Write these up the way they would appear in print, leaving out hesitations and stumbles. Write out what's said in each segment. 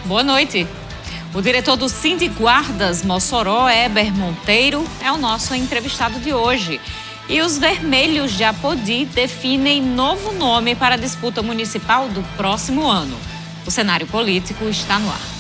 Boa noite. O diretor do Sindiguardas Mossoró, Heber Monteiro, é o nosso entrevistado de hoje. E os Vermelhos de Apodi definem novo nome para a disputa municipal do próximo ano. O cenário político está no ar.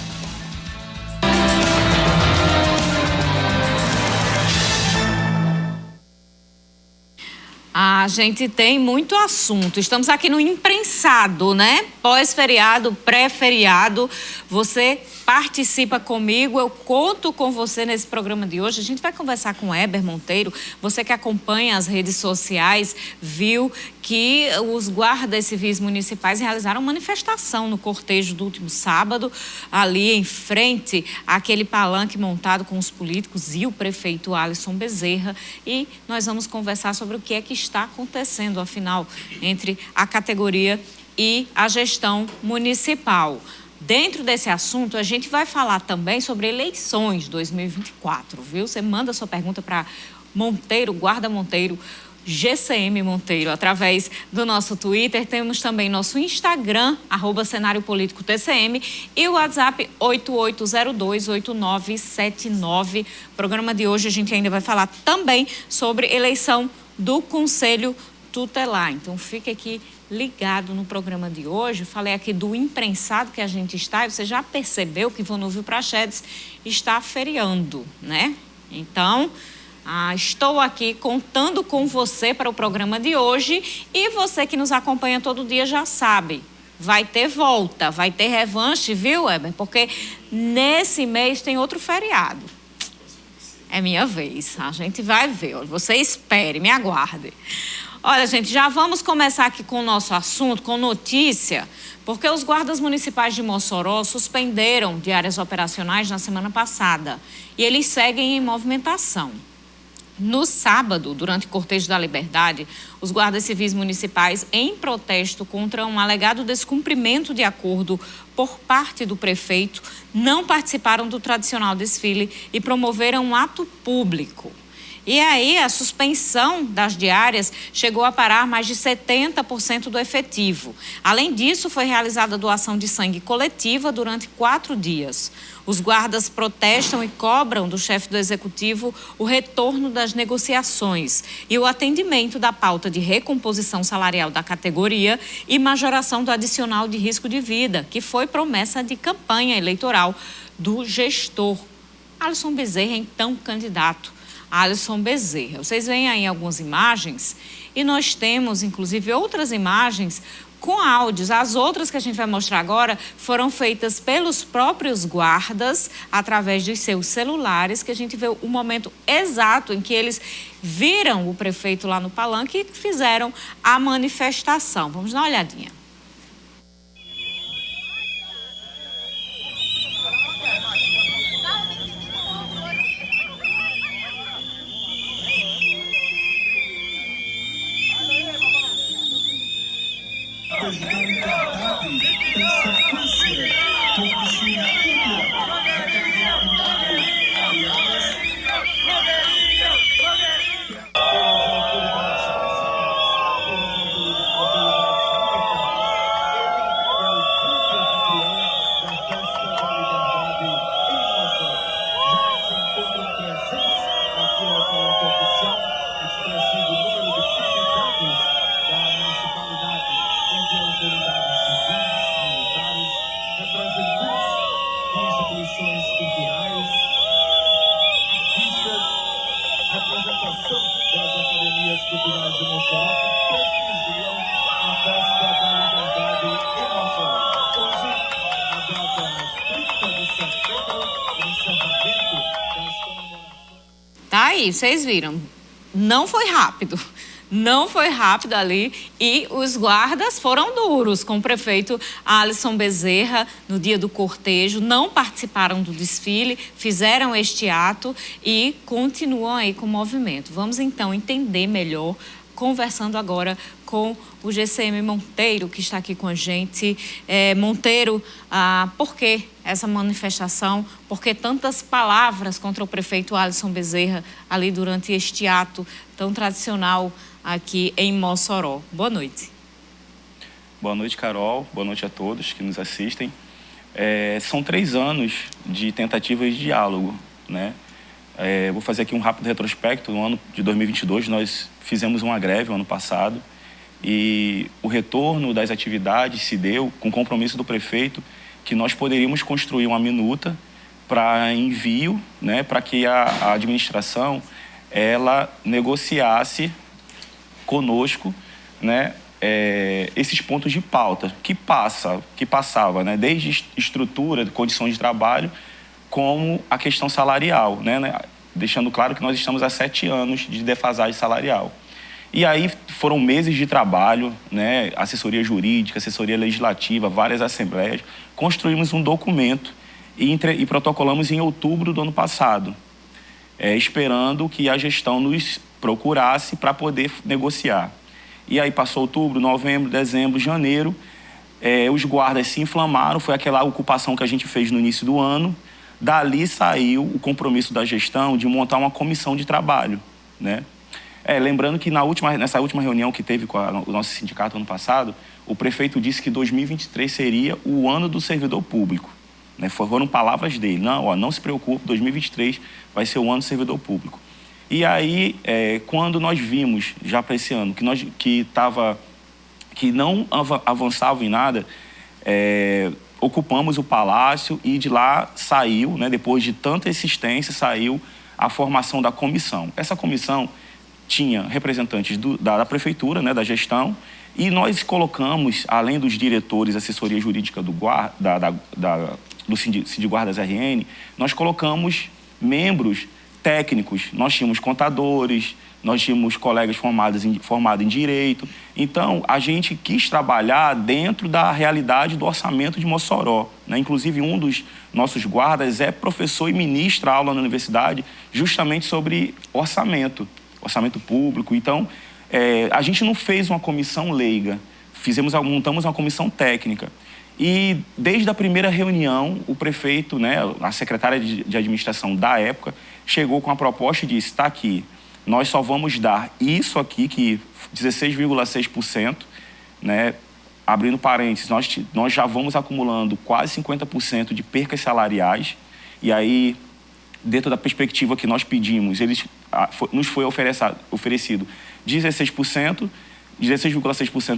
A gente tem muito assunto. Estamos aqui no imprensado, né? Pós-feriado, pré-feriado. Você participa comigo, eu conto com você nesse programa de hoje. A gente vai conversar com Heber Monteiro. Você que acompanha as redes sociais, viu que os guardas civis municipais realizaram manifestação no cortejo do último sábado, ali em frente àquele palanque montado com os políticos e o prefeito Alisson Bezerra. E nós vamos conversar sobre o que é que está acontecendo, afinal, entre a categoria e a gestão municipal. Dentro desse assunto, a gente vai falar também sobre eleições 2024, viu? Você manda sua pergunta para Monteiro, Guarda Monteiro, GCM Monteiro, através do nosso Twitter. Temos também nosso Instagram, @Cenário Político TCM, e o WhatsApp 88028979. Programa de hoje a gente ainda vai falar também sobre eleição do Conselho Tutelar. Então fique aqui ligado no programa de hoje. Falei aqui do imprensado que a gente está, e você já percebeu que Vonúvio Praxedes está feriando, né? Então, estou aqui contando com você para o programa de hoje, e você que nos acompanha todo dia já sabe, vai ter volta, vai ter revanche, viu, Heber? Porque nesse mês tem outro feriado. É minha vez, a gente vai ver. Você espere, me aguarde. Olha, gente, já vamos começar aqui com o nosso assunto, com notícia, porque os guardas municipais de Mossoró suspenderam diárias operacionais na semana passada e eles seguem em movimentação. No sábado, durante o Cortejo da Liberdade, os guardas civis municipais, em protesto contra um alegado descumprimento de acordo por parte do prefeito, não participaram do tradicional desfile e promoveram um ato público. E aí, a suspensão das diárias chegou a parar mais de 70% do efetivo. Além disso, foi realizada doação de sangue coletiva durante 4 dias. Os guardas protestam e cobram do chefe do executivo o retorno das negociações e o atendimento da pauta de recomposição salarial da categoria e majoração do adicional de risco de vida, que foi promessa de campanha eleitoral do gestor Alisson Bezerra, então candidato Alisson Bezerra. Vocês veem aí algumas imagens e nós temos, inclusive, outras imagens com áudios. As outras que a gente vai mostrar agora foram feitas pelos próprios guardas através dos seus celulares, que a gente vê o momento exato em que eles viram o prefeito lá no palanque e fizeram a manifestação. Vamos dar uma olhadinha. Tá aí, vocês viram. Não foi rápido. Não foi rápido ali e os guardas foram duros com o prefeito Alisson Bezerra no dia do cortejo, não participaram do desfile, fizeram este ato e continuam aí com o movimento. Vamos então entender melhor, conversando agora com o GCM Monteiro, que está aqui com a gente. Monteiro, por que essa manifestação? Por que tantas palavras contra o prefeito Alisson Bezerra ali durante este ato tão tradicional aqui em Mossoró? Boa noite. Boa noite, Carol. Boa noite a todos que nos assistem. São 3 anos de tentativas de diálogo, né? Vou fazer aqui um rápido retrospecto. No ano de 2022, nós fizemos uma greve no ano passado e o retorno das atividades se deu com compromisso do prefeito que nós poderíamos construir uma minuta para envio, né, para que a administração ela negociasse conosco, né, esses pontos de pauta que passava, né, desde estrutura, condições de trabalho, como a questão salarial, né, deixando claro que nós estamos há 7 anos de defasagem salarial. E aí foram meses de trabalho, né, assessoria jurídica, assessoria legislativa, várias assembleias, construímos um documento e protocolamos em outubro do ano passado, esperando que a gestão nos procurasse para poder negociar. E aí passou outubro, novembro, dezembro, janeiro, os guardas se inflamaram, foi aquela ocupação que a gente fez no início do ano. Dali saiu o compromisso da gestão de montar uma comissão de trabalho, né? Lembrando que nessa última reunião que teve com o nosso sindicato ano passado, o prefeito disse que 2023 seria o ano do servidor público, né? Foram palavras dele: não se preocupe, 2023 vai ser o ano do servidor público. E aí, quando nós vimos, já para esse ano, que não avançava em nada, ocupamos o palácio e de lá saiu, né, depois de tanta insistência, saiu a formação da comissão. Essa comissão tinha representantes da prefeitura, né, da gestão, e nós colocamos, além dos diretores, assessoria jurídica do Sindiguardas RN, nós colocamos membros técnicos. Nós tínhamos contadores, nós tínhamos colegas formados em direito. Então, a gente quis trabalhar dentro da realidade do orçamento de Mossoró, né? Inclusive, um dos nossos guardas é professor e ministra aula na universidade justamente sobre orçamento público. Então, a gente não fez uma comissão leiga, montamos uma comissão técnica. E desde a primeira reunião, o prefeito, né, a secretária de administração da época, chegou com a proposta e disse: está aqui, nós só vamos dar isso aqui, que 16,6%, né, abrindo parênteses, nós já vamos acumulando quase 50% de percas salariais. E aí, dentro da perspectiva que nós pedimos, nos foi oferecido 16,6%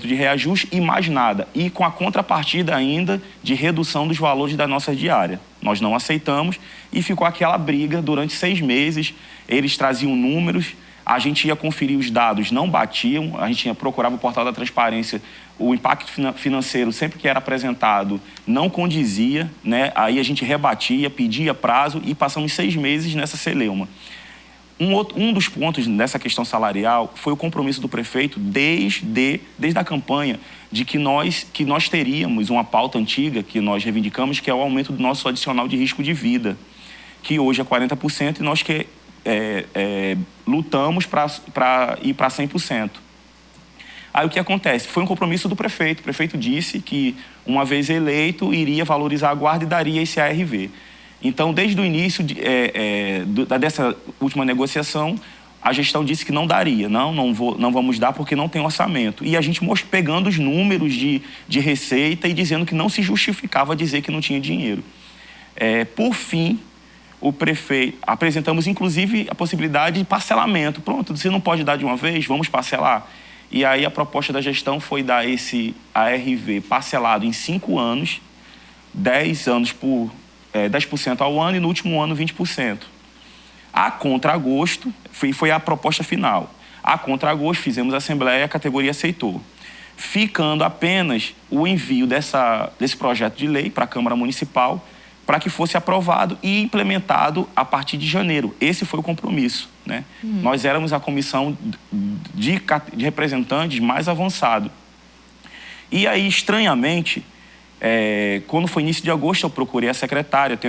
de reajuste e mais nada. E com a contrapartida ainda de redução dos valores da nossa diária. Nós não aceitamos e ficou aquela briga durante 6 meses. Eles traziam números, a gente ia conferir os dados, não batiam. A gente procurava o portal da transparência, o impacto financeiro sempre que era apresentado não condizia, né? Aí a gente rebatia, pedia prazo e passamos 6 meses nessa celeuma. Um dos pontos nessa questão salarial foi o compromisso do prefeito desde a campanha de que nós teríamos uma pauta antiga que nós reivindicamos, que é o aumento do nosso adicional de risco de vida, que hoje é 40% e nós lutamos para ir para 100%. Aí o que acontece? Foi um compromisso do prefeito. O prefeito disse que, uma vez eleito, iria valorizar a guarda e daria esse ARV. Então, desde o início dessa última negociação, a gestão disse que não daria, não vamos dar porque não tem orçamento. E a gente pegando os números de receita e dizendo que não se justificava dizer que não tinha dinheiro. Por fim, o prefeito, apresentamos inclusive a possibilidade de parcelamento. Pronto, você não pode dar de uma vez, vamos parcelar. E aí a proposta da gestão foi dar esse ARV parcelado em 5 anos, 10 anos por 10% ao ano e no último ano 20%. A contragosto, foi a proposta final. A contragosto, fizemos a assembleia, a categoria aceitou. Ficando apenas o envio desse projeto de lei para a Câmara Municipal para que fosse aprovado e implementado a partir de janeiro. Esse foi o compromisso, né? Nós éramos a comissão de representantes mais avançado. E aí, estranhamente, quando foi início de agosto, eu procurei a secretária,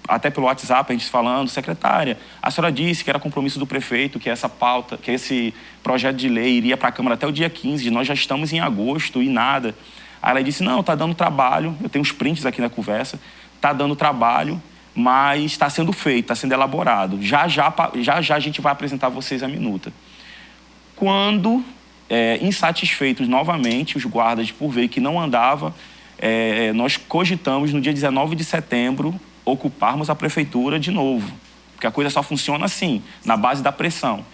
até pelo WhatsApp a gente falando: secretária, a senhora disse que era compromisso do prefeito, que essa pauta, que esse projeto de lei iria para a Câmara até o dia 15, nós já estamos em agosto e nada. Aí ela disse: não, está dando trabalho, eu tenho os prints aqui na conversa, está dando trabalho, mas está sendo feito, está sendo elaborado. Já a gente vai apresentar a vocês a minuta. Quando, insatisfeitos novamente, os guardas, por ver que não andava, nós cogitamos, no dia 19 de setembro, ocuparmos a prefeitura de novo. Porque a coisa só funciona assim, na base da pressão.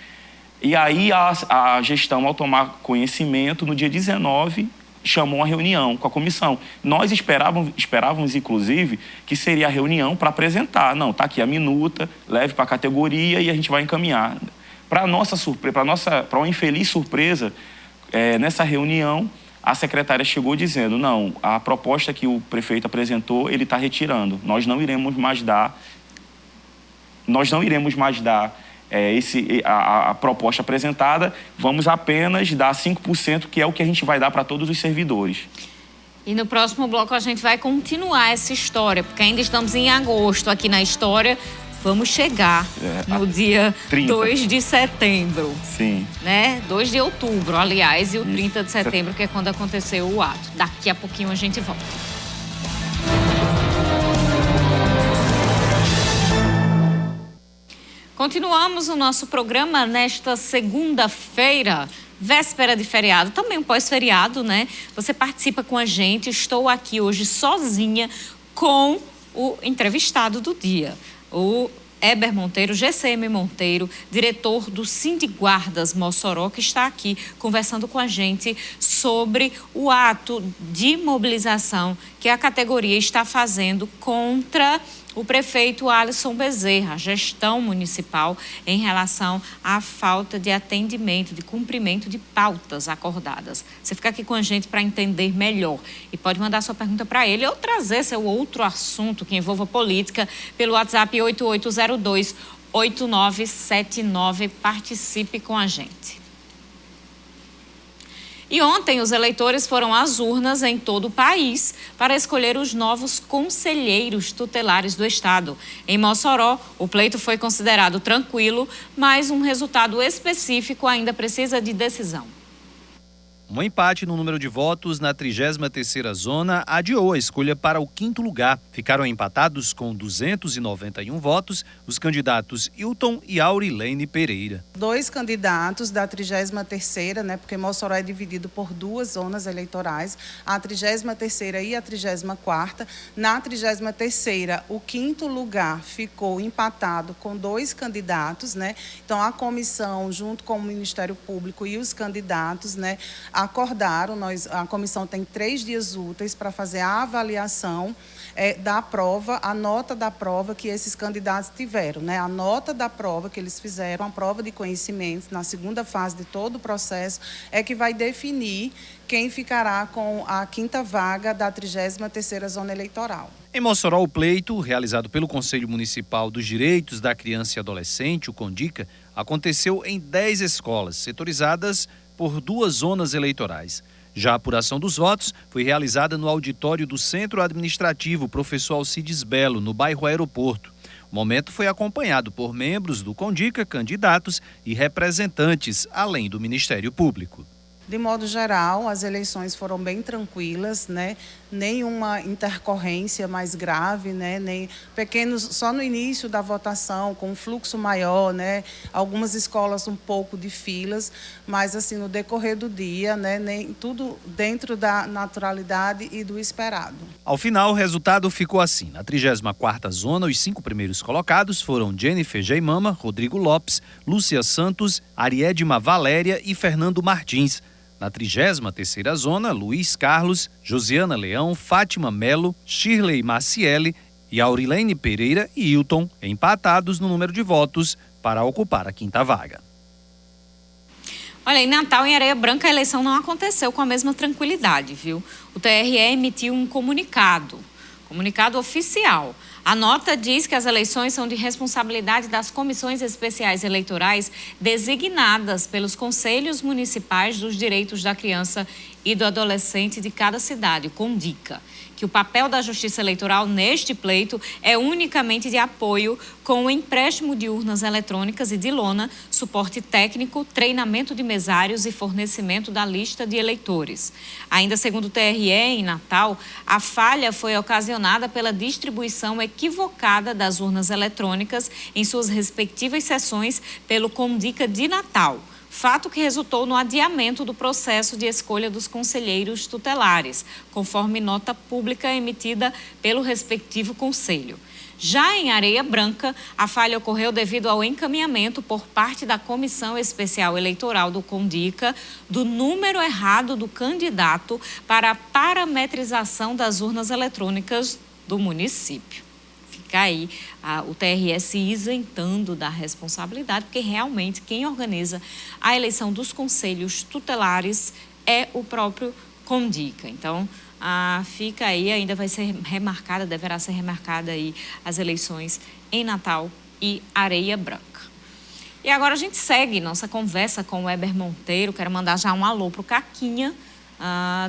E aí a gestão, ao tomar conhecimento, no dia 19, chamou uma reunião com a comissão. Nós esperávamos, inclusive, que seria a reunião para apresentar. Não, está aqui a minuta, leve para a categoria e a gente vai encaminhar. Para nossa surpresa, para uma infeliz surpresa, nessa reunião, a secretária chegou dizendo: não, a proposta que o prefeito apresentou, ele está retirando. Nós não iremos mais dar a proposta apresentada, vamos apenas dar 5%, que é o que a gente vai dar para todos os servidores. E no próximo bloco a gente vai continuar essa história, porque ainda estamos em agosto aqui na história. Vamos chegar no dia 30. 2 de setembro. Sim. Né? 2 de outubro, aliás, e o 30 de setembro, que é quando aconteceu o ato. Daqui a pouquinho a gente volta. Continuamos o nosso programa nesta segunda-feira, véspera de feriado, também um pós-feriado, né? Você participa com a gente. Estou aqui hoje sozinha com o entrevistado do dia, o Eber Monteiro, GCM Monteiro, diretor do Sindiguardas Mossoró, que está aqui conversando com a gente sobre o ato de mobilização que a categoria está fazendo contra o prefeito Alisson Bezerra, a gestão municipal, em relação à falta de atendimento, de cumprimento de pautas acordadas. Você fica aqui com a gente para entender melhor e pode mandar sua pergunta para ele ou trazer seu outro assunto que envolva política pelo WhatsApp 8802-8979. Participe com a gente. E ontem os eleitores foram às urnas em todo o país para escolher os novos conselheiros tutelares do estado. Em Mossoró, o pleito foi considerado tranquilo, mas um resultado específico ainda precisa de decisão. Um empate no número de votos na 33ª zona adiou a escolha para o 5º lugar. Ficaram empatados com 291 votos os candidatos Hilton e Aurilene Pereira. 2 candidatos da 33ª, né, porque Mossoró é dividido por 2 zonas eleitorais, a 33ª e a 34ª. Na 33ª, o 5º lugar ficou empatado com 2 candidatos, né? Então a comissão, junto com o Ministério Público e os candidatos, né, acordaram, a comissão tem 3 dias úteis para fazer a avaliação da prova, a nota da prova que esses candidatos tiveram, né? A nota da prova que eles fizeram, a prova de conhecimento, na segunda fase de todo o processo, é que vai definir quem ficará com a 5ª vaga da 33ª zona eleitoral. Em Mossoró, o pleito, realizado pelo Conselho Municipal dos Direitos da Criança e Adolescente, o CONDICA, aconteceu em 10 escolas, setorizadas por 2 zonas eleitorais. Já a apuração dos votos foi realizada no auditório do Centro Administrativo Professor Alcides Belo, no bairro Aeroporto. O momento foi acompanhado por membros do CONDICA, candidatos e representantes, além do Ministério Público. De modo geral, as eleições foram bem tranquilas, né? Nenhuma intercorrência mais grave, né? Nem pequenos, só no início da votação, com um fluxo maior, né? Algumas escolas um pouco de filas, mas assim no decorrer do dia, né? Nem tudo dentro da naturalidade e do esperado. Ao final, o resultado ficou assim: na 34ª zona, os 5 primeiros colocados foram Jennifer Geimama, Rodrigo Lopes, Lúcia Santos, Ariedma Valéria e Fernando Martins. Na 33ª zona, Luiz Carlos, Josiana Leão, Fátima Melo, Shirley Maciele e Aurilene Pereira e Hilton, empatados no número de votos para ocupar a 5ª vaga. Olha, em Natal, em Areia Branca, a eleição não aconteceu com a mesma tranquilidade, viu? O TRE emitiu um comunicado oficial. A nota diz que as eleições são de responsabilidade das comissões especiais eleitorais designadas pelos conselhos municipais dos direitos da criança e do adolescente de cada cidade, o CONDICA, que o papel da Justiça Eleitoral neste pleito é unicamente de apoio com o empréstimo de urnas eletrônicas e de lona, suporte técnico, treinamento de mesários e fornecimento da lista de eleitores. Ainda segundo o TRE, em Natal, a falha foi ocasionada pela distribuição equivocada das urnas eletrônicas em suas respectivas seções pelo CONDICA de Natal. fato que resultou no adiamento do processo de escolha dos conselheiros tutelares, conforme nota pública emitida pelo respectivo conselho. Já em Areia Branca, a falha ocorreu devido ao encaminhamento por parte da Comissão Especial Eleitoral do CONDICA do número errado do candidato para a parametrização das urnas eletrônicas do município. Fica aí o TRE se isentando da responsabilidade, porque realmente quem organiza a eleição dos conselhos tutelares é o próprio CONDICA. Então, fica aí, ainda vai ser remarcada, deverá ser remarcada aí as eleições em Natal e Areia Branca. E agora a gente segue nossa conversa com o Weber Monteiro. Quero mandar já um alô para o Caquinha,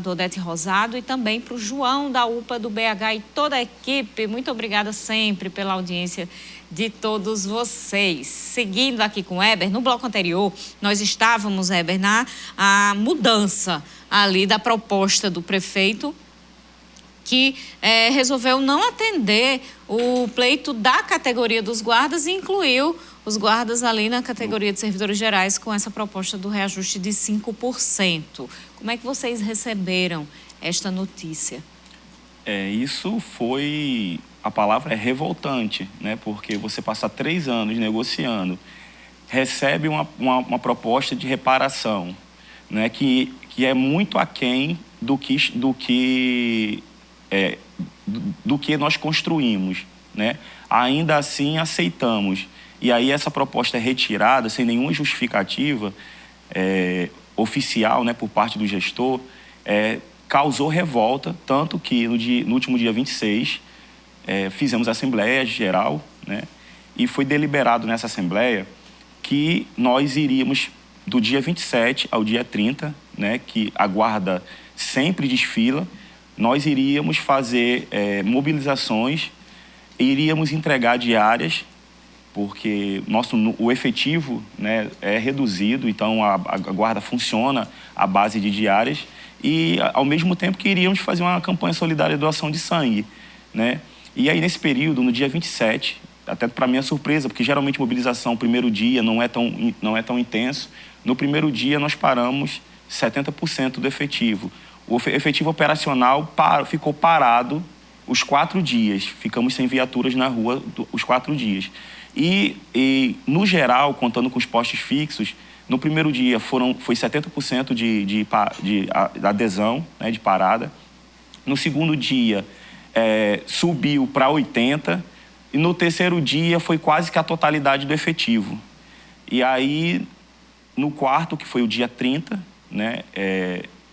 do Odete Rosado, e também para o João da UPA do BH e toda a equipe. Muito obrigada sempre pela audiência de todos vocês. Seguindo aqui com o Weber, no bloco anterior, nós estávamos, Weber, na mudança ali da proposta do prefeito, que resolveu não atender o pleito da categoria dos guardas e incluiu os guardas ali na categoria de servidores gerais com essa proposta do reajuste de 5%. Como é que vocês receberam esta notícia? Isso foi... A palavra é revoltante, né? Porque você passa 3 anos negociando, recebe uma proposta de reparação, né? Que é muito aquém do que nós construímos, né? Ainda assim aceitamos. E aí essa proposta é retirada sem nenhuma justificativa oficial, né, por parte do gestor, causou revolta, tanto que no último dia 26 fizemos a Assembleia Geral, né, e foi deliberado nessa Assembleia que nós iríamos, do dia 27 ao dia 30, né, que a Guarda sempre desfila, nós iríamos fazer mobilizações, iríamos entregar diárias, porque o efetivo, né, é reduzido, então a Guarda funciona à base de diárias, e ao mesmo tempo que iríamos fazer uma campanha solidária de doação de sangue, né? E aí nesse período, no dia 27, até para minha surpresa, porque geralmente mobilização, o primeiro dia não é tão intenso, no primeiro dia nós paramos 70% do efetivo. O efetivo operacional ficou parado os 4 dias, ficamos sem viaturas na rua os 4 dias. E no geral, contando com os postos fixos, no primeiro dia foi 70% de adesão, né, de parada. No segundo dia, subiu para 80%. E no terceiro dia, foi quase que a totalidade do efetivo. E aí, no quarto, que foi o dia 30, né,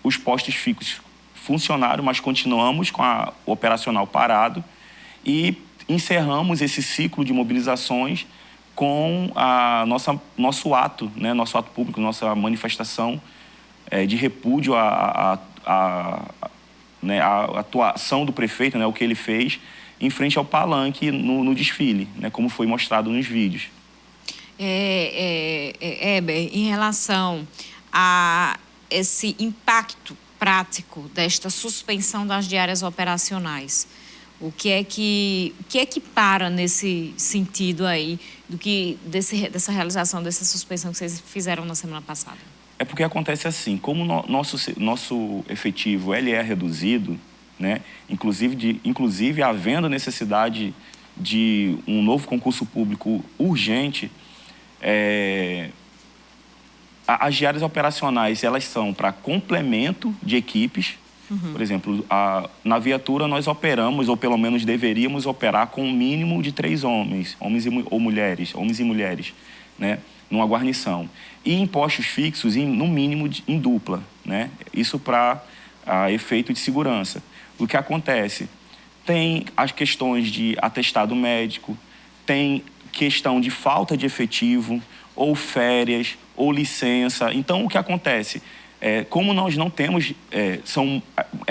os postos fixos funcionaram, mas continuamos com o operacional parado. E encerramos esse ciclo de mobilizações com nosso ato, né, nosso ato público, nossa manifestação de repúdio à atuação do prefeito, né, o que ele fez, em frente ao palanque no desfile, né, como foi mostrado nos vídeos. Em relação a esse impacto prático desta suspensão das diárias operacionais, o que é que para nesse sentido aí dessa realização dessa suspensão que vocês fizeram na semana passada? É porque acontece assim, como nosso efetivo ele é reduzido, né? Inclusive havendo necessidade de um novo concurso público urgente, as diárias operacionais elas são para complemento de equipes. Por exemplo, na viatura nós operamos, ou pelo menos deveríamos operar com um mínimo de 3 homens e mulheres, né, numa guarnição. E em postos fixos, no mínimo em dupla, né? Isso para efeito de segurança. O que acontece? Tem as questões de atestado médico, tem questão de falta de efetivo, ou férias, ou licença. Então, o que acontece? Como nós não temos,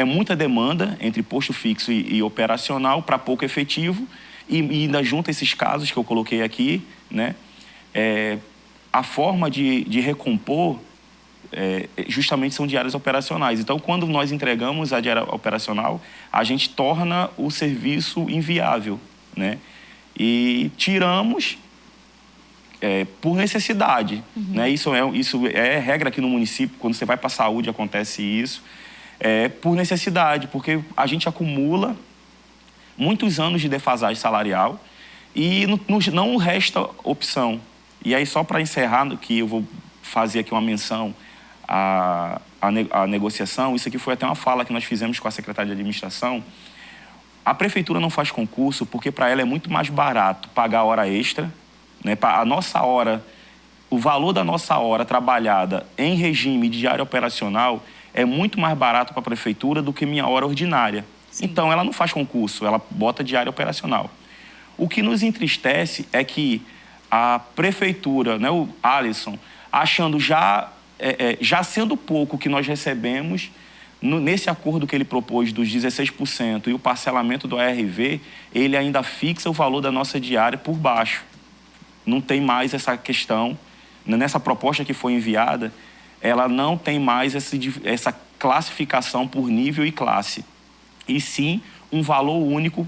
muita demanda entre posto fixo e operacional para pouco efetivo, e ainda junta esses casos que eu coloquei aqui, né? A forma de recompor justamente são diárias operacionais. Então, quando nós entregamos a diária operacional, a gente torna o serviço inviável, né? E tiramos por necessidade. Né? Isso é regra aqui no município, quando você vai para a saúde acontece isso. Por necessidade, porque a gente acumula muitos anos de defasagem salarial e não resta opção. E aí, só para encerrar, que eu vou fazer aqui uma menção à negociação, isso aqui foi até uma fala que nós fizemos com a secretária de administração. A prefeitura não faz concurso porque para ela é muito mais barato pagar a hora extra, né? A nossa hora, o valor da nossa hora trabalhada em regime de diária operacional é muito mais barato para a prefeitura do que minha hora ordinária. Sim. Então, ela não faz concurso, ela bota diária operacional. O que nos entristece é que a prefeitura, né, o Alisson, achando já sendo pouco que nós recebemos, nesse acordo que ele propôs dos 16% e o parcelamento do ARV, ele ainda fixa o valor da nossa diária por baixo. Não tem mais essa questão. Nessa proposta que foi enviada, ela não tem mais essa classificação por nível e classe. E sim um valor único,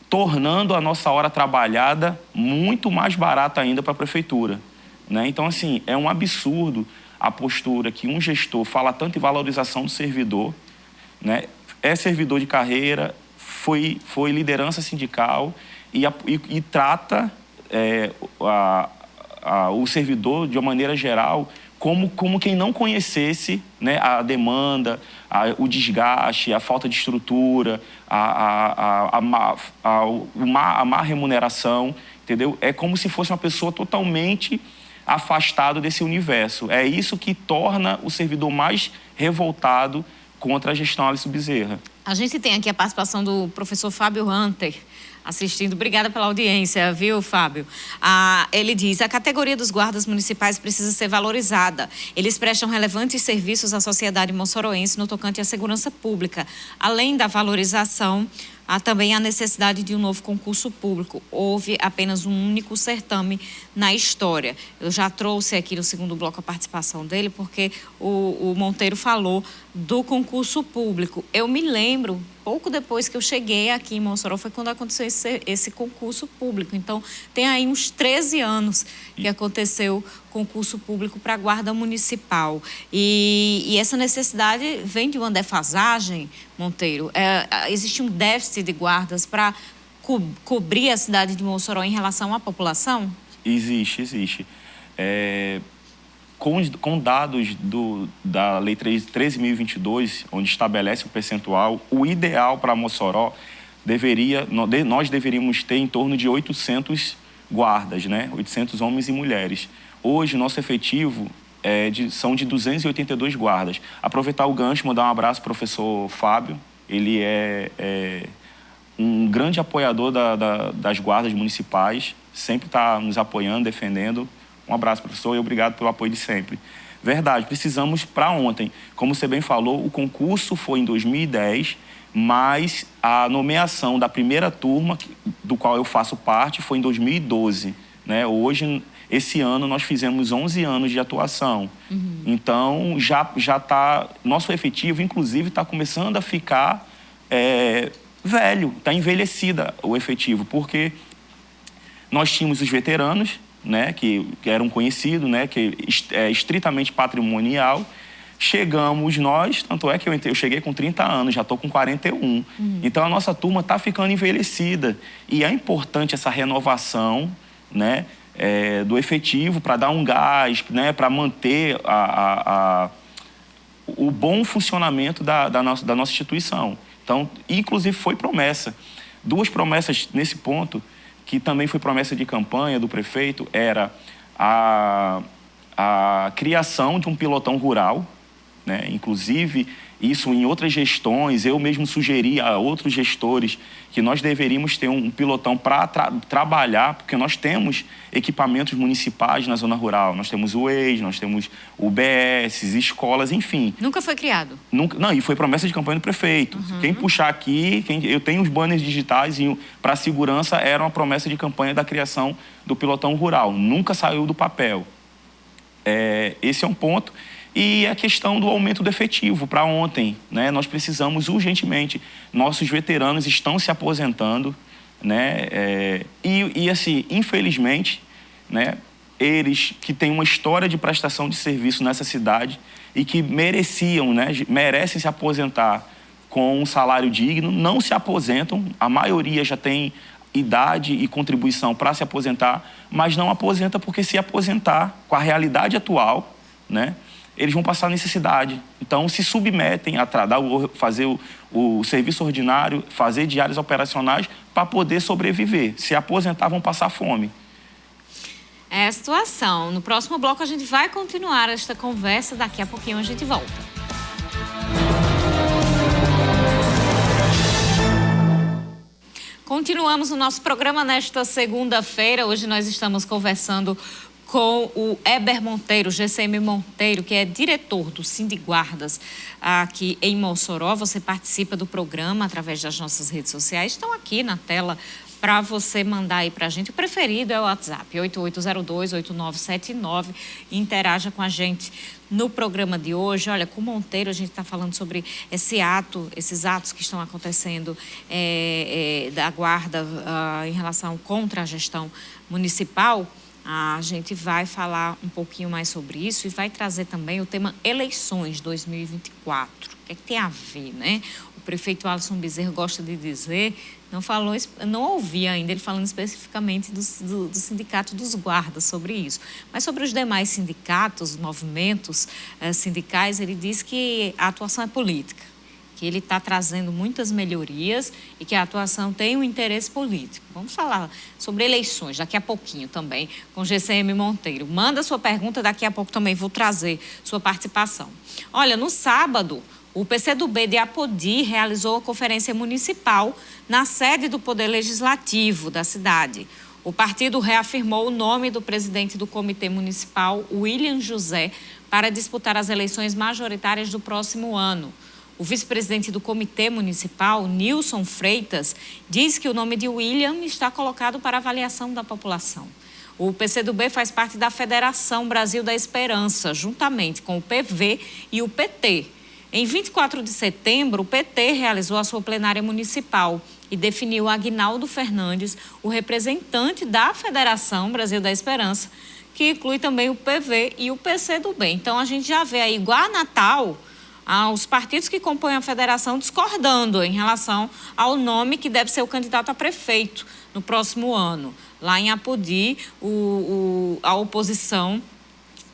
tornando a nossa hora trabalhada muito mais barata ainda para a prefeitura. Né? Então, assim, é um absurdo a postura que um gestor fala tanto em valorização do servidor, né? É servidor de carreira, foi liderança sindical e trata o servidor, de uma maneira geral, como quem não conhecesse, né, a demanda, o desgaste, a falta de estrutura, a má remuneração, entendeu? É como se fosse uma pessoa totalmente afastado desse universo. É isso que torna o servidor mais revoltado contra a gestão Alice Bezerra. A gente tem aqui a participação do professor Fábio Hunter assistindo. Obrigada pela audiência, viu, Fábio? Ele diz: a categoria dos guardas municipais precisa ser valorizada. Eles prestam relevantes serviços à sociedade moçoroense no tocante à segurança pública. Além da valorização, há também a necessidade de um novo concurso público. Houve apenas um único certame na história. Eu já trouxe aqui no segundo bloco a participação dele, porque o Monteiro falou do concurso público. Eu me lembro, pouco depois que eu cheguei aqui em Mossoró, foi quando aconteceu esse concurso público. Então, tem aí uns 13 anos que aconteceu concurso público para a Guarda Municipal. E essa necessidade vem de uma defasagem, Monteiro. Existe um déficit de guardas para cobrir a cidade de Mossoró em relação à população? Existe. Com dados da Lei 13.022, onde estabelece o percentual, o ideal para Mossoró nós deveríamos ter em torno de 800 guardas, né? 800 homens e mulheres. Hoje, nosso efetivo são de 282 guardas. Aproveitar o gancho, mandar um abraço ao professor Fábio. Ele é um grande apoiador das guardas municipais, sempre está nos apoiando, defendendo. Um abraço, professor, e obrigado pelo apoio de sempre. Verdade, precisamos para ontem. Como você bem falou, o concurso foi em 2010, mas a nomeação da primeira turma, do qual eu faço parte, foi em 2012. Né? Hoje, esse ano, nós fizemos 11 anos de atuação. Então, já está... Nosso efetivo, inclusive, está começando a ficar velho, está envelhecida o efetivo, porque nós tínhamos os veteranos, né, que eram conhecidos, né, que é estritamente patrimonial. Chegamos nós, tanto é que eu cheguei com 30 anos, já estou com 41. Então, a nossa turma está ficando envelhecida. E é importante essa renovação, né, do efetivo para dar um gás, né, para manter o bom funcionamento da nossa instituição. Então, inclusive, foi promessa. 2 promessas nesse ponto, que também foi promessa de campanha do prefeito, era a criação de um pilotão rural, né? Inclusive, isso em outras gestões, eu mesmo sugeri a outros gestores que nós deveríamos ter um pilotão para trabalhar, porque nós temos equipamentos municipais na zona rural. Nós temos o EIS, nós temos UBS, escolas, enfim. Nunca foi criado? Não, e foi promessa de campanha do prefeito. Quem puxar aqui, eu tenho os banners digitais para segurança, era uma promessa de campanha da criação do pilotão rural. Nunca saiu do papel. Esse é um ponto. E a questão do aumento do efetivo para ontem, né? Nós precisamos urgentemente. Nossos veteranos estão se aposentando, né? E assim, infelizmente, né? eles que têm uma história de prestação de serviço nessa cidade e que mereciam, né, merecem se aposentar com um salário digno, não se aposentam, a maioria já tem idade e contribuição para se aposentar, mas não aposenta porque se aposentar com a realidade atual, né, eles vão passar necessidade. Então, se submetem a fazer o serviço ordinário, fazer diárias operacionais para poder sobreviver. Se aposentar, vão passar fome. É a situação. No próximo bloco, a gente vai continuar esta conversa. Daqui a pouquinho a gente volta. Continuamos o nosso programa nesta segunda-feira. Hoje nós estamos conversando com o Eber Monteiro, GCM Monteiro, que é diretor do Sindiguardas aqui em Mossoró. Você participa do programa através das nossas redes sociais. Estão aqui na tela para você mandar aí para a gente. O preferido é o WhatsApp, 8802-8979. Interaja com a gente no programa de hoje. Olha, com o Monteiro a gente está falando sobre esses atos que estão acontecendo da guarda em relação contra a gestão municipal. A gente vai falar um pouquinho mais sobre isso e vai trazer também o tema eleições 2024. O que é que tem a ver, né? O prefeito Alisson Bezerra gosta de dizer, não ouvi ainda ele falando especificamente do sindicato dos guardas sobre isso. Mas sobre os demais sindicatos, movimentos sindicais, ele diz que a atuação é política, que ele está trazendo muitas melhorias e que a atuação tem um interesse político. Vamos falar sobre eleições daqui a pouquinho também com o GCM Monteiro. Manda sua pergunta, daqui a pouco também vou trazer sua participação. Olha, no sábado, o PCdoB de Apodi realizou a conferência municipal na sede do Poder Legislativo da cidade. O partido reafirmou o nome do presidente do Comitê Municipal, William José, para disputar as eleições majoritárias do próximo ano. O vice-presidente do Comitê Municipal, Nilson Freitas, diz que o nome de William está colocado para avaliação da população. O PCdoB faz parte da Federação Brasil da Esperança, juntamente com o PV e o PT. Em 24 de setembro, o PT realizou a sua plenária municipal e definiu Aguinaldo Fernandes, o representante da Federação Brasil da Esperança, que inclui também o PV e o PCdoB. Então, a gente já vê aí, igual a Natal, os partidos que compõem a federação discordando em relação ao nome que deve ser o candidato a prefeito no próximo ano. Lá em Apodi, a oposição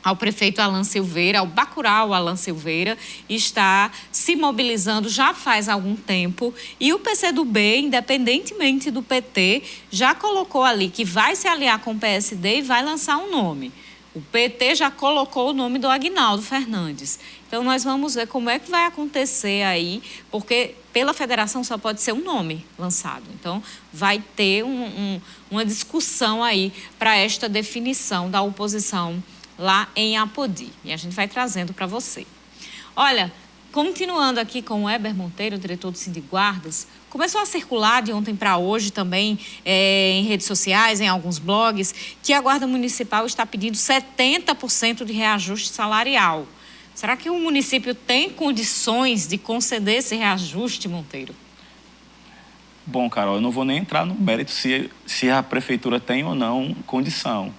ao prefeito Alan Silveira, ao Bacurau Alan Silveira, está se mobilizando já faz algum tempo. E o PCdoB, independentemente do PT, já colocou ali que vai se aliar com o PSD e vai lançar um nome. O PT já colocou o nome do Aguinaldo Fernandes. Então, nós vamos ver como é que vai acontecer aí, porque pela federação só pode ser um nome lançado. Então, vai ter uma discussão aí para esta definição da oposição lá em Apodi. E a gente vai trazendo para você. Olha, continuando aqui com o Eber Monteiro, diretor do Sindiguardas, começou a circular de ontem para hoje também em redes sociais, em alguns blogs, que a Guarda Municipal está pedindo 70% de reajuste salarial. Será que o município tem condições de conceder esse reajuste, Monteiro? Bom, Carol, eu não vou nem entrar no mérito se a prefeitura tem ou não condição.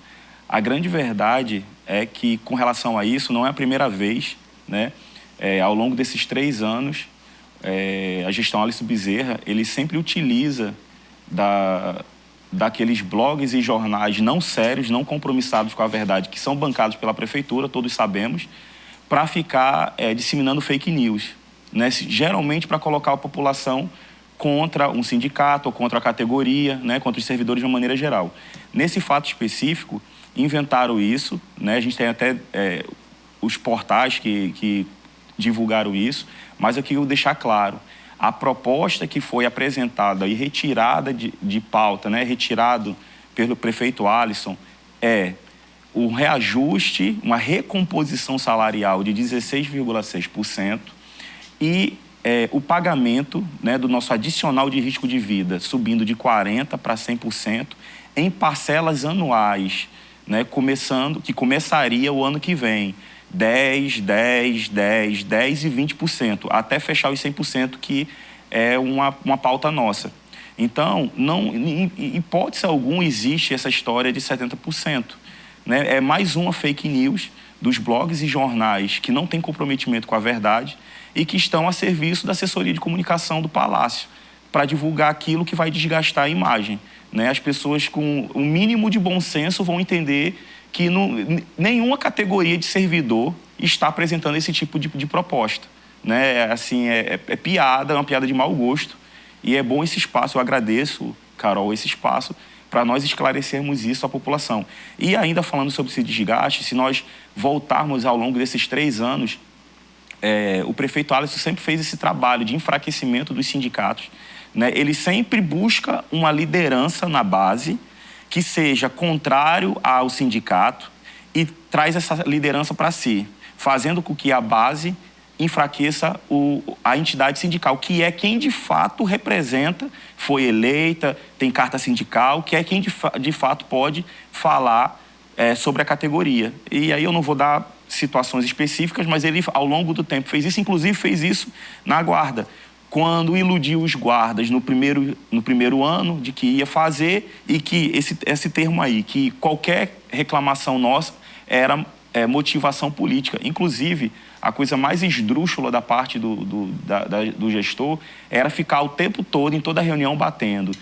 A grande verdade é que, com relação a isso, não é a primeira vez, né? Ao longo desses 3 anos, a gestão Alisson Bezerra, ele sempre utiliza daqueles blogs e jornais não sérios, não compromissados com a verdade, que são bancados pela prefeitura, todos sabemos, para ficar disseminando fake news, né? Geralmente para colocar a população contra um sindicato ou contra a categoria, né? Contra os servidores de uma maneira geral. Nesse fato específico, inventaram isso, né? A gente tem até os portais que divulgaram isso, mas eu queria deixar claro, a proposta que foi apresentada e retirada de pauta, né? Retirado pelo prefeito Alisson, é um reajuste, uma recomposição salarial de 16,6% e o pagamento, né, do nosso adicional de risco de vida subindo de 40% para 100% em parcelas anuais, né, que começaria o ano que vem, 10, 10, 10, 10 e 20%, até fechar os 100%, que é uma pauta nossa. Então, não, em hipótese alguma existe essa história de 70%. né? É mais uma fake news dos blogs e jornais que não têm comprometimento com a verdade e que estão a serviço da assessoria de comunicação do Palácio para divulgar aquilo que vai desgastar a imagem, né? As pessoas com o mínimo de bom senso vão entender que nenhuma categoria de servidor está apresentando esse tipo de proposta, né? Assim, é piada, é uma piada de mau gosto. E é bom esse espaço, eu agradeço, Carol, esse espaço para nós esclarecermos isso à população. E ainda falando sobre esse desgaste, se nós voltarmos ao longo desses 3 anos, o prefeito Alisson sempre fez esse trabalho de enfraquecimento dos sindicatos, né? Ele sempre busca uma liderança na base que seja contrário ao sindicato e traz essa liderança para si, fazendo com que a base enfraqueça a entidade sindical, que é quem de fato representa, foi eleita, tem carta sindical, que é quem de fato pode falar sobre a categoria. E aí eu não vou dar situações específicas, mas ele ao longo do tempo fez isso, inclusive fez isso na guarda, quando iludiu os guardas no primeiro ano de que ia fazer e que esse termo aí, que qualquer reclamação nossa era motivação política. Inclusive, a coisa mais esdrúxula da parte do gestor era ficar o tempo todo, em toda reunião, batendo.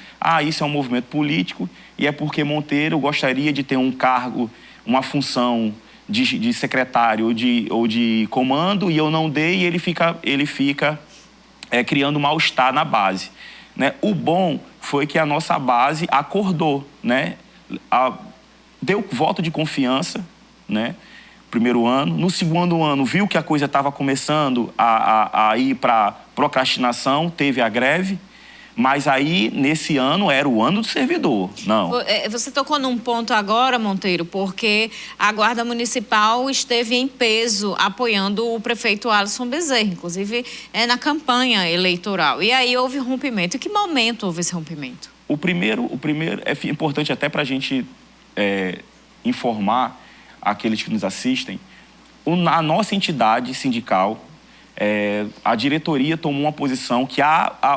Isso é um movimento político e é porque Monteiro gostaria de ter um cargo, uma função de secretário ou de comando e eu não dei e ele fica criando mal-estar na base, né? O bom foi que a nossa base acordou, né? Deu voto de confiança, né? Primeiro ano. No segundo ano, viu que a coisa estava começando a ir para procrastinação, teve a greve. Mas aí, nesse ano, era o ano do servidor. Não. Você tocou num ponto agora, Monteiro, porque a Guarda Municipal esteve em peso apoiando o prefeito Alisson Bezerra, inclusive na campanha eleitoral. E aí houve rompimento. Em que momento houve esse rompimento? O primeiro é importante até para a gente informar aqueles que nos assistem. A nossa entidade sindical, a diretoria tomou uma posição que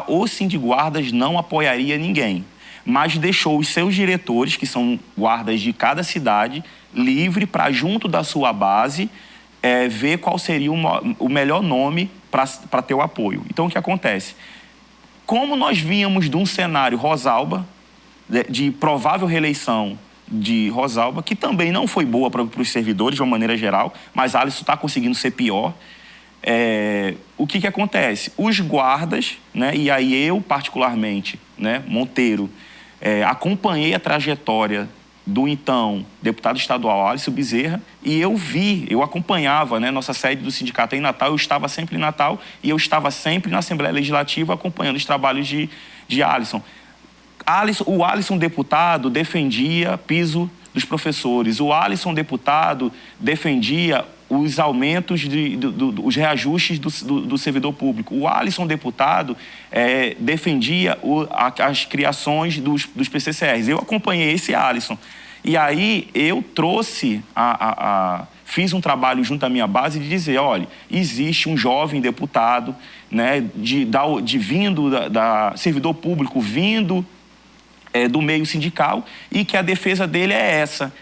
o Sindiguardas não apoiaria ninguém, mas deixou os seus diretores, que são guardas de cada cidade, livre para, junto da sua base, ver qual seria o melhor nome para ter o apoio. Então, o que acontece? Como nós vínhamos de um cenário Rosalba, de provável reeleição de Rosalba, que também não foi boa para os servidores de uma maneira geral, mas Alisson está conseguindo ser pior. O que acontece? Os guardas, né, e aí eu particularmente, né, Monteiro, acompanhei a trajetória do então deputado estadual Alisson Bezerra e eu acompanhava, né, nossa sede do sindicato em Natal, eu estava sempre em Natal e eu estava sempre na Assembleia Legislativa acompanhando os trabalhos de Alisson. O Alisson deputado defendia piso dos professores, o Alisson deputado defendia os aumentos, os reajustes do servidor público. O Alisson deputado defendia as criações dos PCCRs. Eu acompanhei esse Alisson. E aí eu trouxe, fiz um trabalho junto à minha base de dizer, olha, existe um jovem deputado, né, vindo da servidor público, vindo do meio sindical, e que a defesa dele é essa.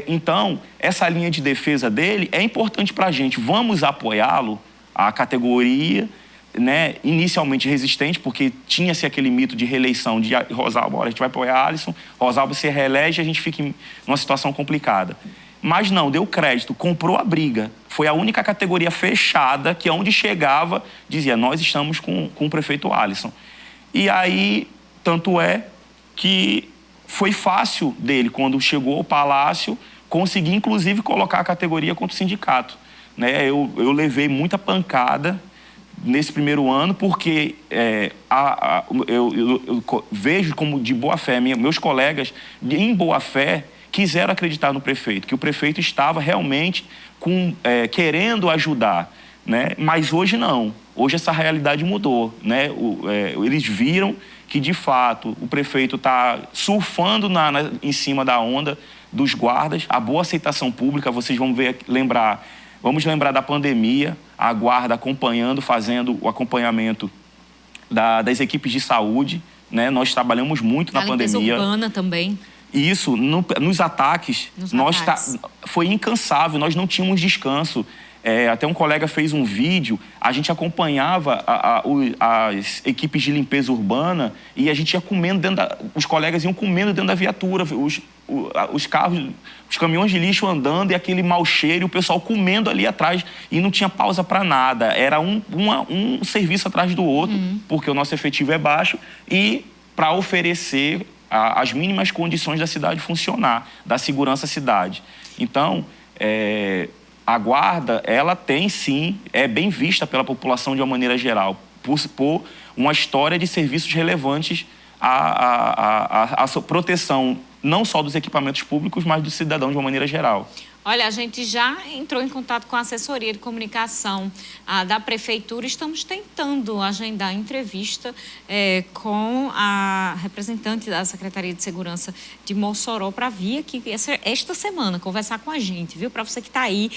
Então, essa linha de defesa dele é importante para a gente. Vamos apoiá-lo, a categoria, né, inicialmente resistente, porque tinha-se aquele mito de reeleição de Rosalba. Olha, a gente vai apoiar Alisson, Rosalba se reelege, a gente fica em uma situação complicada. Mas não, deu crédito, comprou a briga. Foi a única categoria fechada que, onde chegava, dizia, nós estamos com o prefeito Alisson. E aí, tanto é que foi fácil dele, quando chegou ao Palácio, conseguir, inclusive, colocar a categoria contra o sindicato, né? Eu levei muita pancada nesse primeiro ano, porque eu vejo como de boa fé, meus colegas, em boa fé, quiseram acreditar no prefeito, que o prefeito estava realmente querendo ajudar, né? Mas hoje não. Hoje essa realidade mudou, né? Eles viram que, de fato, o prefeito está surfando em cima da onda dos guardas, a boa aceitação pública. Vocês vão vamos lembrar da pandemia, a guarda acompanhando, fazendo o acompanhamento das equipes de saúde, né? Nós trabalhamos muito na pandemia. A limpeza urbana também. Isso, nos ataques, foi incansável, nós não tínhamos descanso. Até um colega fez um vídeo, a gente acompanhava as equipes de limpeza urbana e a gente ia comendo os colegas iam comendo dentro da viatura, os carros, os caminhões de lixo andando e aquele mau cheiro, o pessoal comendo ali atrás e não tinha pausa para nada. Era um serviço atrás do outro, porque o nosso efetivo é baixo e para oferecer as mínimas condições da cidade funcionar, da segurança à cidade. Então, a guarda, ela tem sim, é bem vista pela população de uma maneira geral, por uma história de serviços relevantes à proteção não só dos equipamentos públicos, mas do cidadão de uma maneira geral. Olha, a gente já entrou em contato com a assessoria de comunicação da Prefeitura. Estamos tentando agendar entrevista com a representante da Secretaria de Segurança de Mossoró para vir aqui esta semana conversar com a gente, viu? Para você que está aí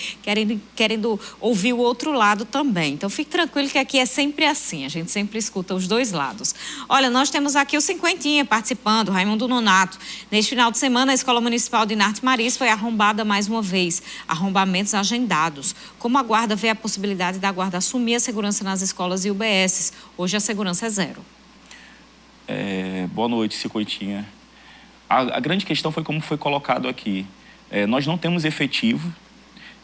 querendo ouvir o outro lado também. Então, fique tranquilo que aqui é sempre assim. A gente sempre escuta os dois lados. Olha, nós temos aqui o Cinquentinha participando, Raimundo Nonato. Neste final de semana, a Escola Municipal de Inarte Maris foi arrombada mais uma vez. Arrombamentos agendados. Como a Guarda vê a possibilidade da Guarda assumir a segurança nas escolas e UBSs? Hoje a segurança é zero. Boa noite, Cinquentinha. A grande questão foi como foi colocado aqui. Nós não temos efetivo,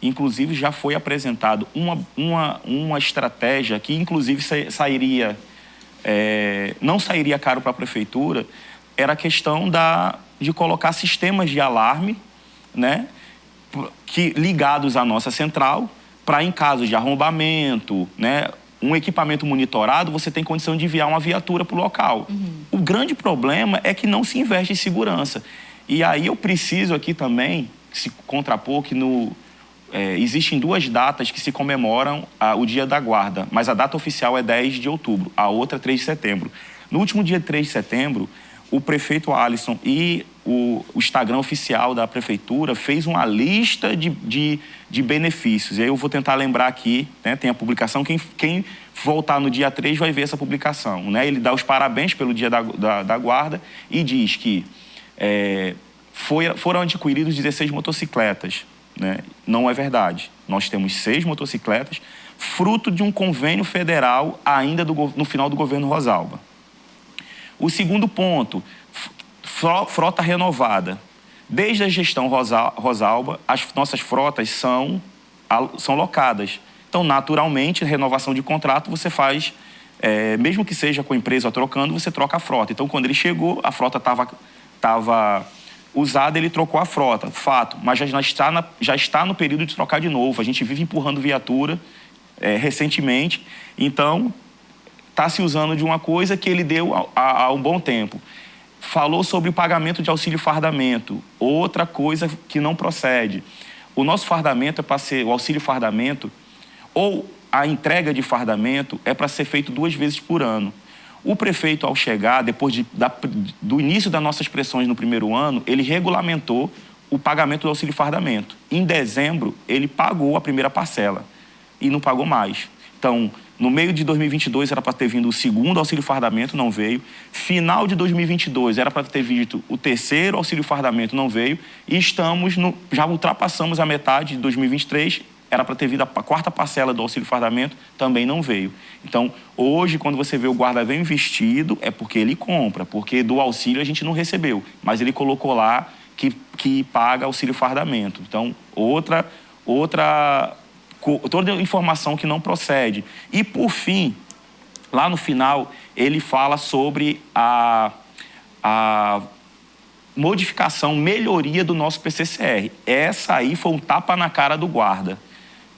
inclusive já foi apresentado uma estratégia que inclusive não sairia caro para a Prefeitura, era a questão de colocar sistemas de alarme, né? Ligados à nossa central, para em caso de arrombamento, né, um equipamento monitorado, você tem condição de enviar uma viatura para o local. O grande problema é que não se investe em segurança. E aí eu preciso aqui também se contrapor que existem 2 datas que se comemoram o Dia da Guarda, mas a data oficial é 10 de outubro, a outra é 3 de setembro. No último dia 3 de setembro, o prefeito Alisson e o Instagram oficial da Prefeitura fez uma lista de benefícios. E aí eu vou tentar lembrar aqui, né, tem a publicação, quem voltar no dia 3 vai ver essa publicação. Né? Ele dá os parabéns pelo Dia da Guarda e diz que foram adquiridos 16 motocicletas. Né? Não é verdade. Nós temos 6 motocicletas, fruto de um convênio federal ainda no final do governo Rosalba. O segundo ponto, frota renovada. Desde a gestão Rosalba, as nossas frotas são locadas. Então, naturalmente, renovação de contrato você faz, mesmo que seja com a empresa trocando, você troca a frota. Então, quando ele chegou, a frota estava usada, ele trocou a frota, fato. Mas já está no período de trocar de novo. A gente vive empurrando viatura recentemente. Então, está se usando de uma coisa que ele deu há um bom tempo. Falou sobre o pagamento de auxílio fardamento, outra coisa que não procede. O nosso fardamento é para ser, o auxílio fardamento, ou a entrega de fardamento é para ser feito 2 vezes por ano. O prefeito, ao chegar, depois do início das nossas pressões no primeiro ano, ele regulamentou o pagamento do auxílio fardamento. Em dezembro, ele pagou a primeira parcela e não pagou mais. Então, no meio de 2022 era para ter vindo o segundo auxílio fardamento, não veio. Final de 2022 era para ter vindo o terceiro auxílio fardamento, não veio. E já ultrapassamos a metade de 2023, era para ter vindo a 4ª parcela do auxílio fardamento, também não veio. Então, hoje, quando você vê o guarda bem vestido, é porque ele compra, porque do auxílio a gente não recebeu. Mas ele colocou lá que paga auxílio fardamento. Então, toda informação que não procede. E, por fim, lá no final, ele fala sobre a modificação, melhoria do nosso PCCR. Essa aí foi um tapa na cara do guarda,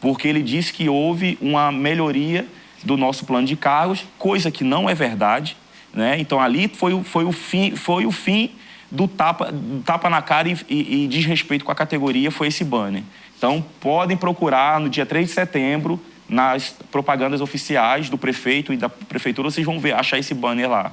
porque ele disse que houve uma melhoria do nosso plano de cargos, coisa que não é verdade. Né? Então, ali foi o fim do tapa na cara e desrespeito com a categoria, foi esse banner. Então, podem procurar no dia 3 de setembro, nas propagandas oficiais do prefeito e da prefeitura, vocês vão achar esse banner lá.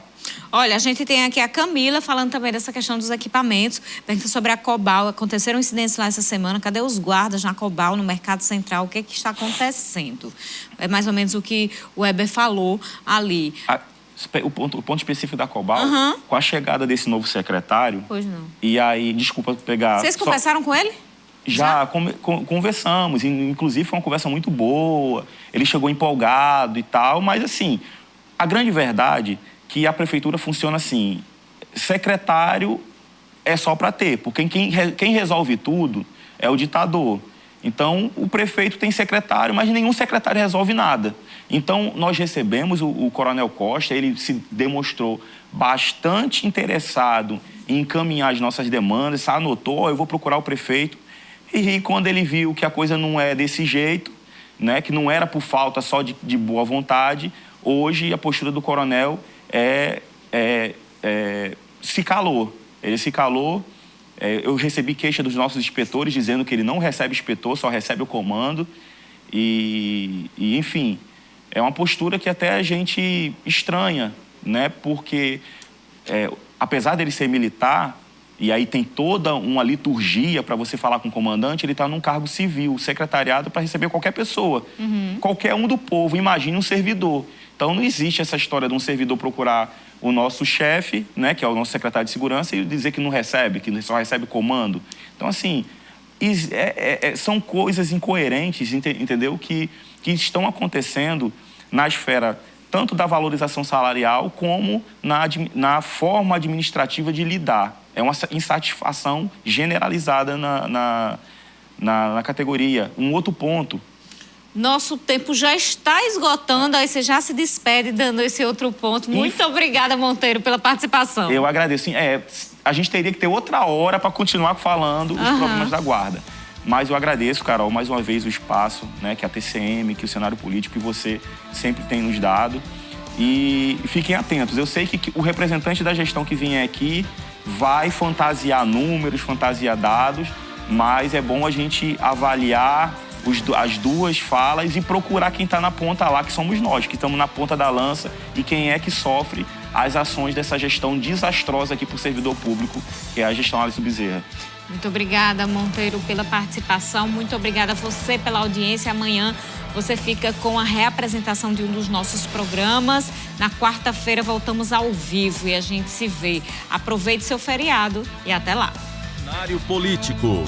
Olha, a gente tem aqui a Camila falando também dessa questão dos equipamentos, perguntando sobre a Cobal. Aconteceram incidentes lá essa semana. Cadê os guardas na Cobal, no Mercado Central? O que está acontecendo? É mais ou menos o que o Weber falou ali. o ponto específico da Cobal, Aham. com a chegada desse novo secretário, Pois não. e aí, desculpa pegar... Vocês conversaram com ele? Já conversamos, inclusive foi uma conversa muito boa, ele chegou empolgado e tal, mas assim, a grande verdade é que a prefeitura funciona assim, secretário é só para ter, porque quem resolve tudo é o ditador. Então, o prefeito tem secretário, mas nenhum secretário resolve nada. Então, nós recebemos o Coronel Costa, ele se demonstrou bastante interessado em encaminhar as nossas demandas, anotou, eu vou procurar o prefeito. E quando ele viu que a coisa não é desse jeito, né, que não era por falta só de boa vontade, hoje a postura do coronel se calou. Ele se calou. Eu recebi queixa dos nossos inspetores dizendo que ele não recebe inspetor, só recebe o comando. E enfim, é uma postura que até a gente estranha, né, porque apesar dele ser militar, e aí tem toda uma liturgia para você falar com o comandante, ele está num cargo civil, secretariado para receber qualquer pessoa. Qualquer um do povo, imagine um servidor. Então não existe essa história de um servidor procurar o nosso chefe, né, que é o nosso secretário de segurança, e dizer que não recebe, que só recebe comando. Então, assim, são coisas incoerentes, entendeu? Que estão acontecendo na esfera tanto da valorização salarial como na forma administrativa de lidar. É uma insatisfação generalizada na categoria. Um outro ponto. Nosso tempo já está esgotando, aí você já se despede dando esse outro ponto. Muito obrigada, Monteiro, pela participação. Eu agradeço. A gente teria que ter outra hora para continuar falando dos problemas da guarda. Mas eu agradeço, Carol, mais uma vez o espaço, né, que a TCM, que o cenário político que você sempre tem nos dado. E fiquem atentos. Eu sei que o representante da gestão que vier aqui vai fantasiar números, fantasiar dados, mas é bom a gente avaliar as duas falas e procurar quem está na ponta lá, que somos nós, que estamos na ponta da lança, e quem é que sofre as ações dessa gestão desastrosa aqui para o servidor público, que é a gestão Alisson Bezerra. Muito obrigada, Monteiro, pela participação. Muito obrigada a você pela audiência. Amanhã você fica com a reapresentação de um dos nossos programas. Na quarta-feira voltamos ao vivo e a gente se vê. Aproveite seu feriado e até lá. Cenário político.